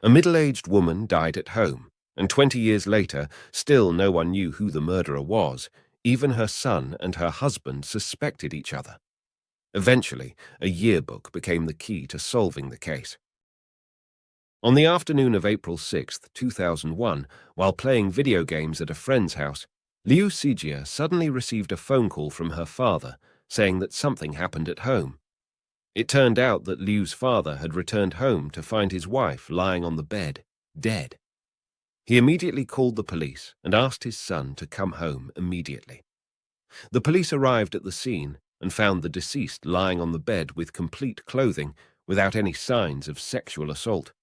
A middle-aged woman died at home, and 20 years later, still no one knew who the murderer was. Even her son and her husband suspected each other. Eventually, a yearbook became the key to solving the case. On the afternoon of April 6, 2001, while playing video games at a friend's house, Liu Xijia suddenly received a phone call from her father saying that something happened at home. It turned out that Liu's father had returned home to find his wife lying on the bed, dead. He immediately called the police and asked his son to come home immediately. The police arrived at the scene and found the deceased lying on the bed with complete clothing, without any signs of sexual assault.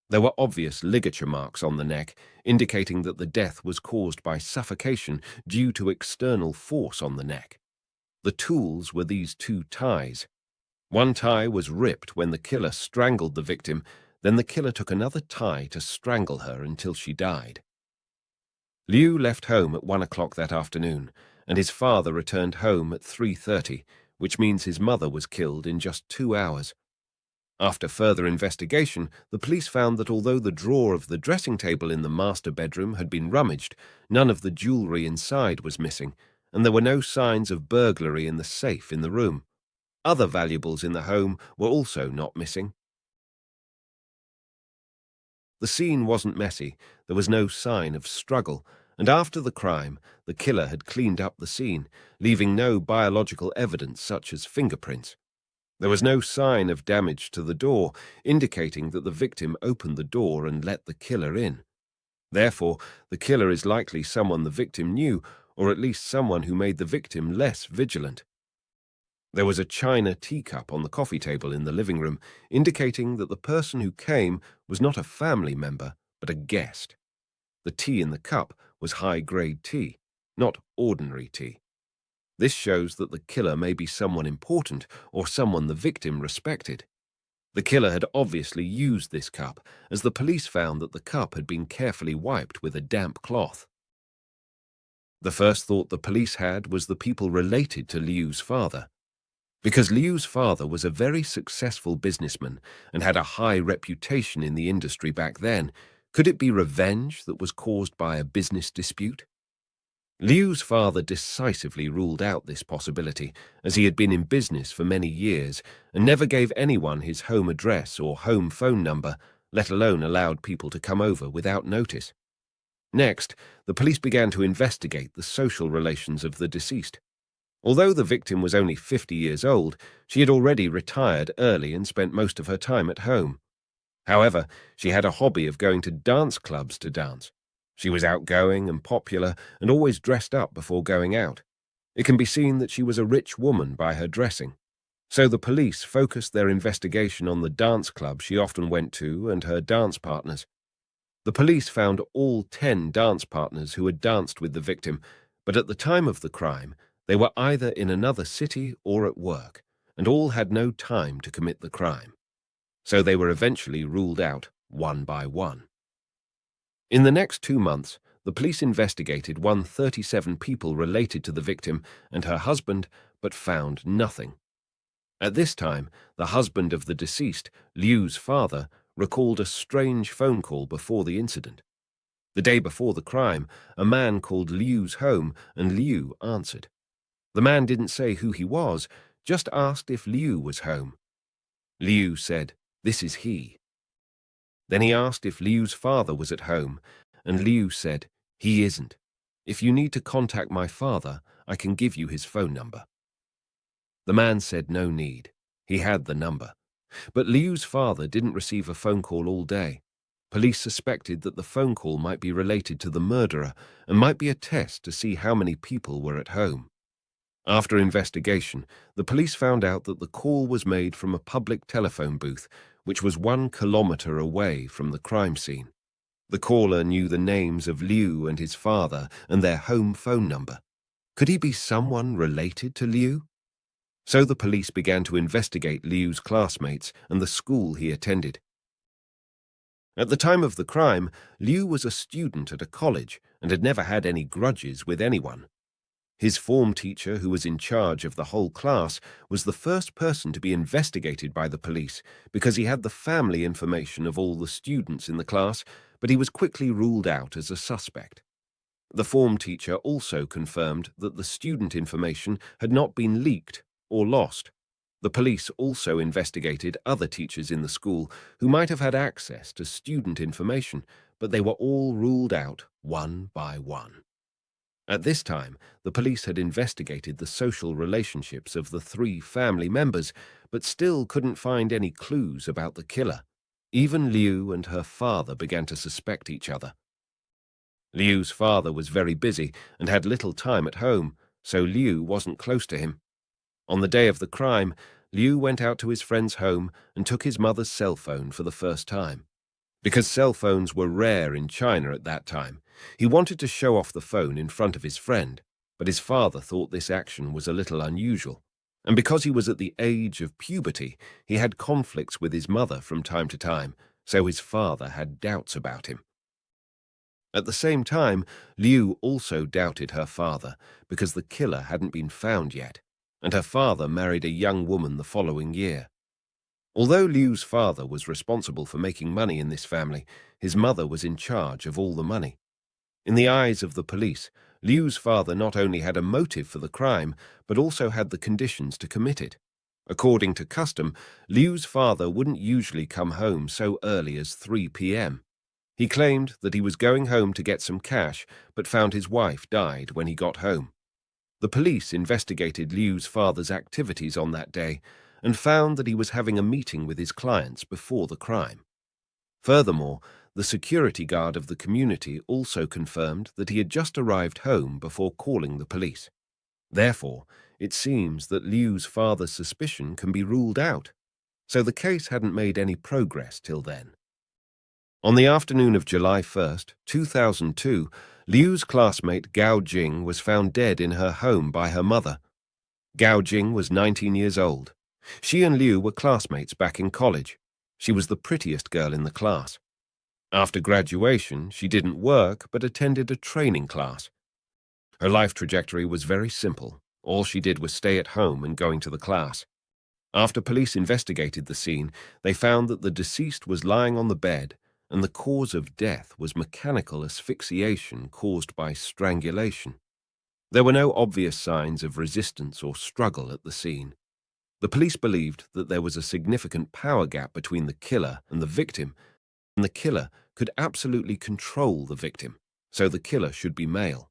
There were obvious ligature marks on the neck, indicating that the death was caused by suffocation due to external force on the neck. The tools were these two ties. One tie was ripped when the killer strangled the victim, then the killer took another tie to strangle her until she died. Liu left home at 1 o'clock that afternoon, and his father returned home at 3:30, which means his mother was killed in just 2 hours. After further investigation, the police found that although the drawer of the dressing table in the master bedroom had been rummaged, none of the jewelry inside was missing, and there were no signs of burglary in the safe in the room. Other valuables in the home were also not missing. The scene wasn't messy, there was no sign of struggle, and after the crime, the killer had cleaned up the scene, leaving no biological evidence such as fingerprints. There was no sign of damage to the door, indicating that the victim opened the door and let the killer in. Therefore, the killer is likely someone the victim knew, or at least someone who made the victim less vigilant. There was a china teacup on the coffee table in the living room, indicating that the person who came was not a family member, but a guest. The tea in the cup was high-grade tea, not ordinary tea. This shows that the killer may be someone important or someone the victim respected. The killer had obviously used this cup, as the police found that the cup had been carefully wiped with a damp cloth. The first thought the police had was the people related to Liu's father. Because Liu's father was a very successful businessman and had a high reputation in the industry back then, could it be revenge that was caused by a business dispute? Liu's father decisively ruled out this possibility, as he had been in business for many years and never gave anyone his home address or home phone number, let alone allowed people to come over without notice. Next, the police began to investigate the social relations of the deceased. Although the victim was only 50 years old, she had already retired early and spent most of her time at home. However, she had a hobby of going to dance clubs to dance. She was outgoing and popular and always dressed up before going out. It can be seen that she was a rich woman by her dressing. So the police focused their investigation on the dance club she often went to and her dance partners. The police found all 10 dance partners who had danced with the victim, but at the time of the crime, they were either in another city or at work, and all had no time to commit the crime. So they were eventually ruled out one by one. In the next 2 months, the police investigated 137 people related to the victim and her husband, but found nothing. At this time, the husband of the deceased, Liu's father, recalled a strange phone call before the incident. The day before the crime, a man called Liu's home and Liu answered. The man didn't say who he was, just asked if Liu was home. Liu said, "This is he." Then he asked if Liu's father was at home, and Liu said, "He isn't. If you need to contact my father, I can give you his phone number." The man said no need. He had the number. But Liu's father didn't receive a phone call all day. Police suspected that the phone call might be related to the murderer and might be a test to see how many people were at home. After investigation, the police found out that the call was made from a public telephone booth, which was 1 kilometer away from the crime scene. The caller knew the names of Liu and his father and their home phone number. Could he be someone related to Liu? So the police began to investigate Liu's classmates and the school he attended. At the time of the crime, Liu was a student at a college and had never had any grudges with anyone. His form teacher, who was in charge of the whole class, was the first person to be investigated by the police because he had the family information of all the students in the class, but he was quickly ruled out as a suspect. The form teacher also confirmed that the student information had not been leaked or lost. The police also investigated other teachers in the school who might have had access to student information, but they were all ruled out one by one. At this time, the police had investigated the social relationships of the three family members, but still couldn't find any clues about the killer. Even Liu and her father began to suspect each other. Liu's father was very busy and had little time at home, so Liu wasn't close to him. On the day of the crime, Liu went out to his friend's home and took his mother's cell phone for the first time. Because cell phones were rare in China at that time, he wanted to show off the phone in front of his friend, but his father thought this action was a little unusual. And because he was at the age of puberty, he had conflicts with his mother from time to time, so his father had doubts about him. At the same time, Liu also doubted her father because the killer hadn't been found yet, and her father married a young woman the following year. Although Liu's father was responsible for making money in this family, his mother was in charge of all the money. In the eyes of the police, Liu's father not only had a motive for the crime, but also had the conditions to commit it. According to custom, Liu's father wouldn't usually come home so early as 3 p.m. He claimed that he was going home to get some cash, but found his wife died when he got home. The police investigated Liu's father's activities on that day and found that he was having a meeting with his clients before the crime. Furthermore, the security guard of the community also confirmed that he had just arrived home before calling the police. Therefore, it seems that Liu's father's suspicion can be ruled out, so the case hadn't made any progress till then. On the afternoon of July 1st, 2002, Liu's classmate Gao Jing was found dead in her home by her mother. Gao Jing was 19 years old. She and Liu were classmates back in college. She was the prettiest girl in the class. After graduation, she didn't work but attended a training class. Her life trajectory was very simple. All she did was stay at home and going to the class. After police investigated the scene, they found that the deceased was lying on the bed and the cause of death was mechanical asphyxiation caused by strangulation. There were no obvious signs of resistance or struggle at the scene. The police believed that there was a significant power gap between the killer and the victim, and the killer could absolutely control the victim, so the killer should be male.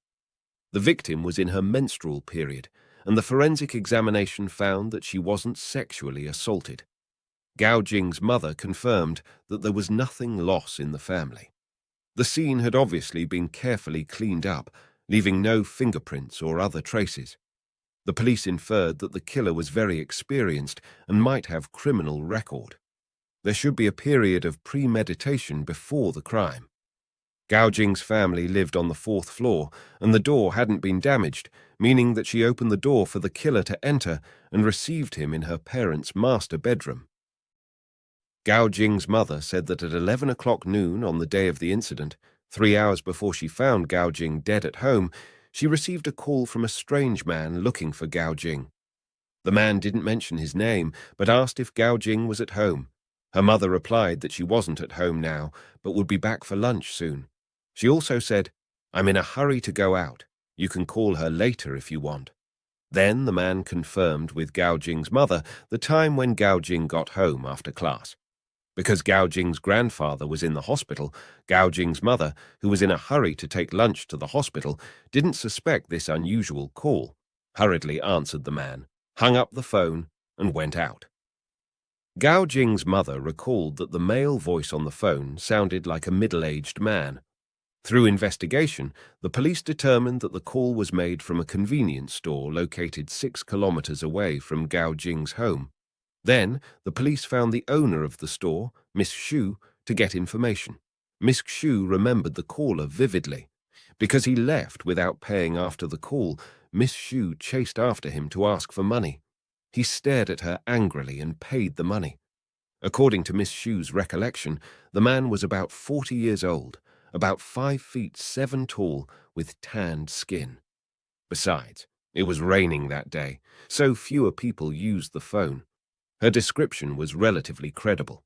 The victim was in her menstrual period, and the forensic examination found that she wasn't sexually assaulted. Gao Jing's mother confirmed that there was nothing lost in the family. The scene had obviously been carefully cleaned up, leaving no fingerprints or other traces. The police inferred that the killer was very experienced and might have criminal record. There should be a period of premeditation before the crime. Gao Jing's family lived on the 4th floor, and the door hadn't been damaged, meaning that she opened the door for the killer to enter and received him in her parents' master bedroom. Gao Jing's mother said that at 11 o'clock noon on the day of the incident, 3 hours before she found Gao Jing dead at home, she received a call from a strange man looking for Gao Jing. The man didn't mention his name, but asked if Gao Jing was at home. Her mother replied that she wasn't at home now, but would be back for lunch soon. She also said, "I'm in a hurry to go out. You can call her later if you want." Then the man confirmed with Gao Jing's mother the time when Gao Jing got home after class. Because Gao Jing's grandfather was in the hospital, Gao Jing's mother, who was in a hurry to take lunch to the hospital, didn't suspect this unusual call, hurriedly answered the man, hung up the phone, and went out. Gao Jing's mother recalled that the male voice on the phone sounded like a middle-aged man. Through investigation, the police determined that the call was made from a convenience store located 6 kilometers away from Gao Jing's home. Then, the police found the owner of the store, Miss Xu, to get information. Miss Xu remembered the caller vividly. Because he left without paying after the call, Miss Xu chased after him to ask for money. He stared at her angrily and paid the money. According to Miss Xu's recollection, the man was about 40 years old, about 5 feet 7 tall, with tanned skin. Besides, It was raining that day, so fewer people used the phone. Her description was relatively credible.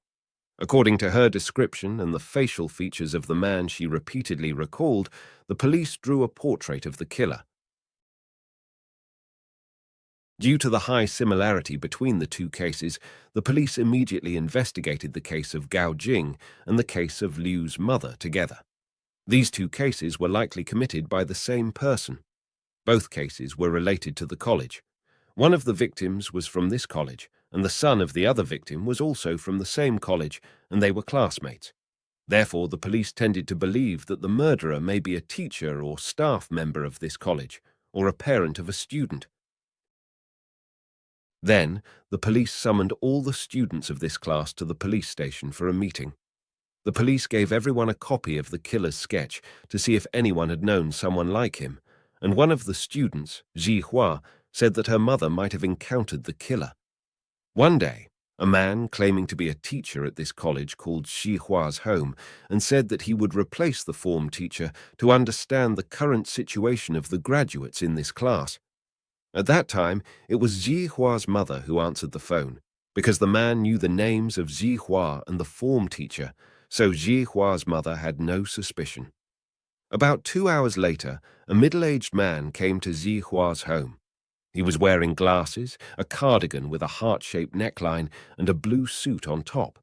According to her description and the facial features of the man she repeatedly recalled, the police drew a portrait of the killer. Due to the high similarity between the two cases, the police immediately investigated the case of Gao Jing and the case of Liu's mother together. These two cases were likely committed by the same person. Both cases were related to the college. One of the victims was from this college, and the son of the other victim was also from the same college, and they were classmates. Therefore, the police tended to believe that the murderer may be a teacher or staff member of this college, or a parent of a student. Then, the police summoned all the students of this class to the police station for a meeting. The police gave everyone a copy of the killer's sketch to see if anyone had known someone like him, and one of the students, Ji Hua, said that her mother might have encountered the killer. One day, a man claiming to be a teacher at this college called Xi Hua's home and said that he would replace the form teacher to understand the current situation of the graduates in this class. At that time, it was Xi Hua's mother who answered the phone, because the man knew the names of Xi Hua and the form teacher, so Xi Hua's mother had no suspicion. About 2 hours later, a middle-aged man came to Xi Hua's home. He was wearing glasses, a cardigan with a heart-shaped neckline, and a blue suit on top.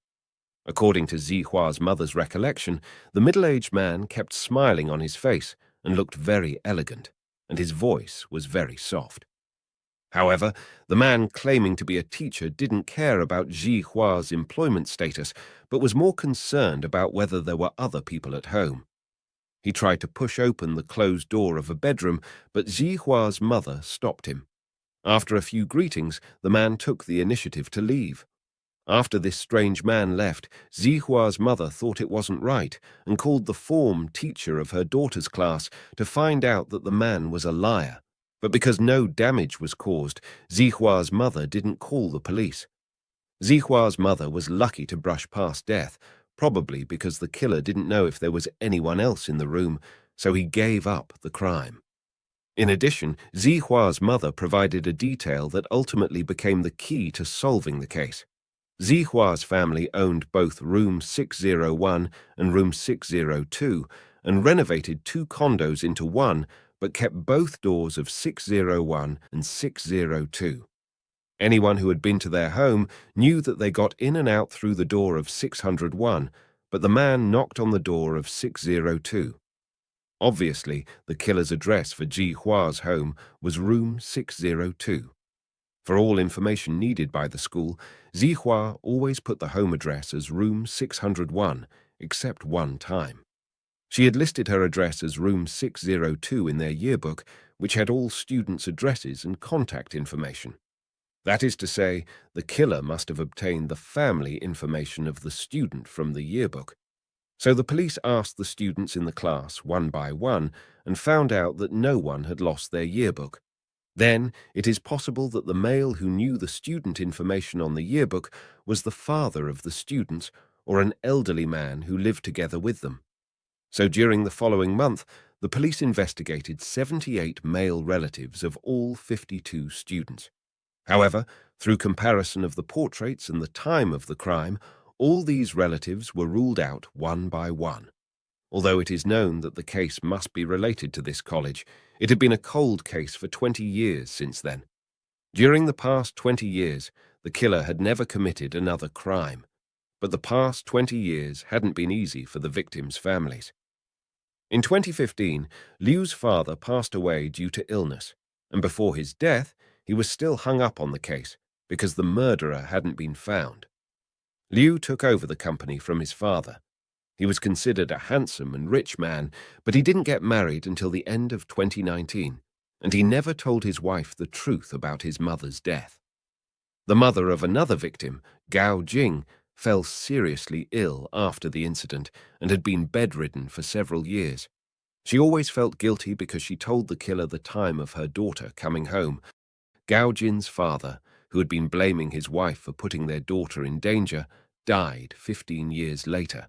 According to Xi Hua's mother's recollection, the middle-aged man kept smiling on his face and looked very elegant, and his voice was very soft. However, the man claiming to be a teacher didn't care about Xi Hua's employment status, but was more concerned about whether there were other people at home. He tried to push open the closed door of a bedroom, but Xi Hua's mother stopped him. After a few greetings, the man took the initiative to leave. After this strange man left, Xi Hua's mother thought it wasn't right and called the form teacher of her daughter's class to find out that the man was a liar. But because no damage was caused, Xi Hua's mother didn't call the police. Xi Hua's mother was lucky to brush past death, probably because the killer didn't know if there was anyone else in the room, so he gave up the crime. In addition, Xi Hua's mother provided a detail that ultimately became the key to solving the case. Xi Hua's family owned both Room 601 and Room 602 and renovated 2 condos into one, but kept both doors of 601 and 602. Anyone who had been to their home knew that they got in and out through the door of 601, but the man knocked on the door of 602. Obviously, the killer's address for Ji Hua's home was Room 602. For all information needed by the school, Xi Hua always put the home address as Room 601, except one time. She had listed her address as Room 602 in their yearbook, which had all students' addresses and contact information. That is to say, the killer must have obtained the family information of the student from the yearbook. So the police asked the students in the class one by one and found out that no one had lost their yearbook. Then it is possible that the male who knew the student information on the yearbook was the father of the students or an elderly man who lived together with them. So during the following month, the police investigated 78 male relatives of all 52 students. However, through comparison of the portraits and the time of the crime, all these relatives were ruled out one by one. Although it is known that the case must be related to this college, it had been a cold case for 20 years since then. During the past 20 years, the killer had never committed another crime. But the past 20 years hadn't been easy for the victims' families. In 2015, Liu's father passed away due to illness, and before his death, he was still hung up on the case because the murderer hadn't been found. Liu took over the company from his father. He was considered a handsome and rich man, but he didn't get married until the end of 2019, and he never told his wife the truth about his mother's death. The mother of another victim, Gao Jing, fell seriously ill after the incident and had been bedridden for several years. She always felt guilty because she told the killer the time of her daughter coming home. Gao Jin's father, who had been blaming his wife for putting their daughter in danger, died 15 years later.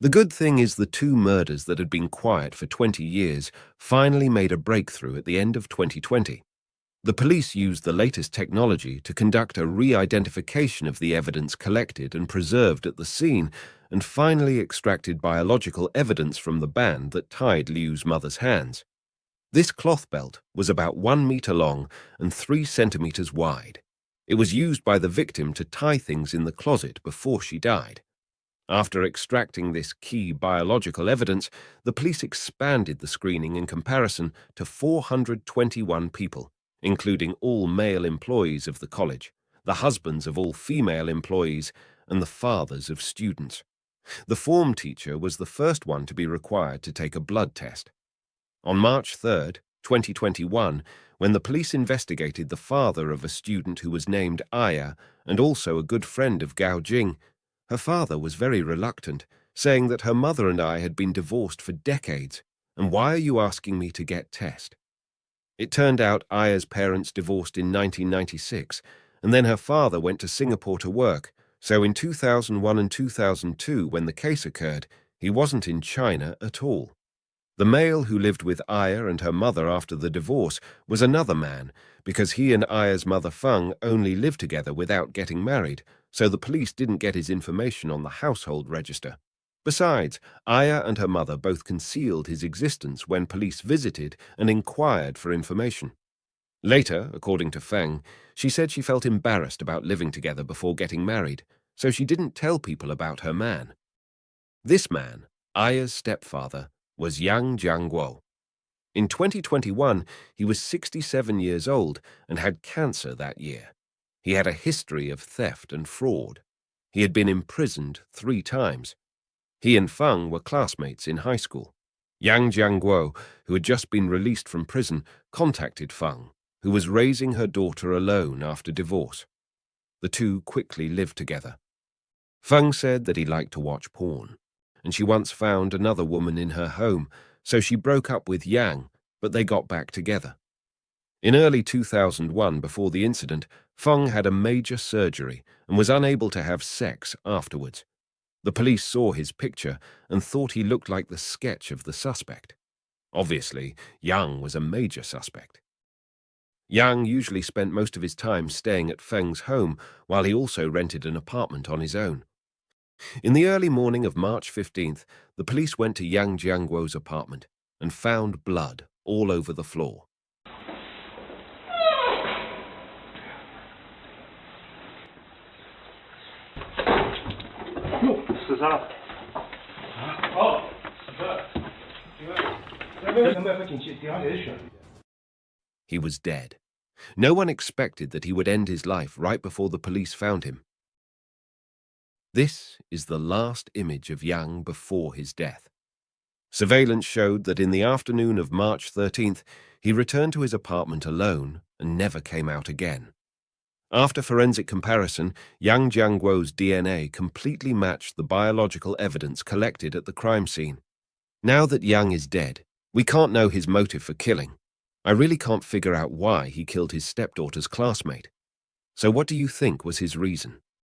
The good thing is the two murders that had been quiet for 20 years finally made a breakthrough at the end of 2020. The police used the latest technology to conduct a re-identification of the evidence collected and preserved at the scene and finally extracted biological evidence from the band that tied Liu's mother's hands. This cloth belt was about 1 meter long and 3 centimeters wide. It was used by the victim to tie things in the closet before she died. After extracting this key biological evidence, the police expanded the screening in comparison to 421 people, including all male employees of the college, the husbands of all female employees, and the fathers of students. The form teacher was the first one to be required to take a blood test. On March 3, 2021, when the police investigated the father of a student who was named Aya and also a good friend of Gao Jing, her father was very reluctant, saying that her mother and I had been divorced for decades, and why are you asking me to get test? It turned out Aya's parents divorced in 1996, and then her father went to Singapore to work, so in 2001 and 2002, when the case occurred, he wasn't in China at all. The male who lived with Aya and her mother after the divorce was another man, because he and Aya's mother Feng only lived together without getting married, so the police didn't get his information on the household register. Besides, Aya and her mother both concealed his existence when police visited and inquired for information. Later, according to Feng, she said she felt embarrassed about living together before getting married, so she didn't tell people about her man. This man, Aya's stepfather, was Yang Jianguo. In 2021, he was 67 years old and had cancer that year. He had a history of theft and fraud. He had been imprisoned 3 times. He and Feng were classmates in high school. Yang Jianguo, who had just been released from prison, contacted Feng, who was raising her daughter alone after divorce. The two quickly lived together. Feng said that he liked to watch porn, and she once found another woman in her home, so she broke up with Yang, but they got back together. In early 2001, before the incident, Feng had a major surgery and was unable to have sex afterwards. The police saw his picture and thought he looked like the sketch of the suspect. Obviously, Yang was a major suspect. Yang usually spent most of his time staying at Feng's home, while he also rented an apartment on his own. In the early morning of March 15th, the police went to Yang Jianguo's apartment and found blood all over the floor. He was dead. No one expected that he would end his life right before the police found him. This is the last image of Yang before his death. Surveillance showed that in the afternoon of March 13th, he returned to his apartment alone and never came out again. After forensic comparison, Yang Jianguo's DNA completely matched the biological evidence collected at the crime scene. Now that Yang is dead, we can't know his motive for killing. I really can't figure out why he killed his stepdaughter's classmate. So what do you think was his reason?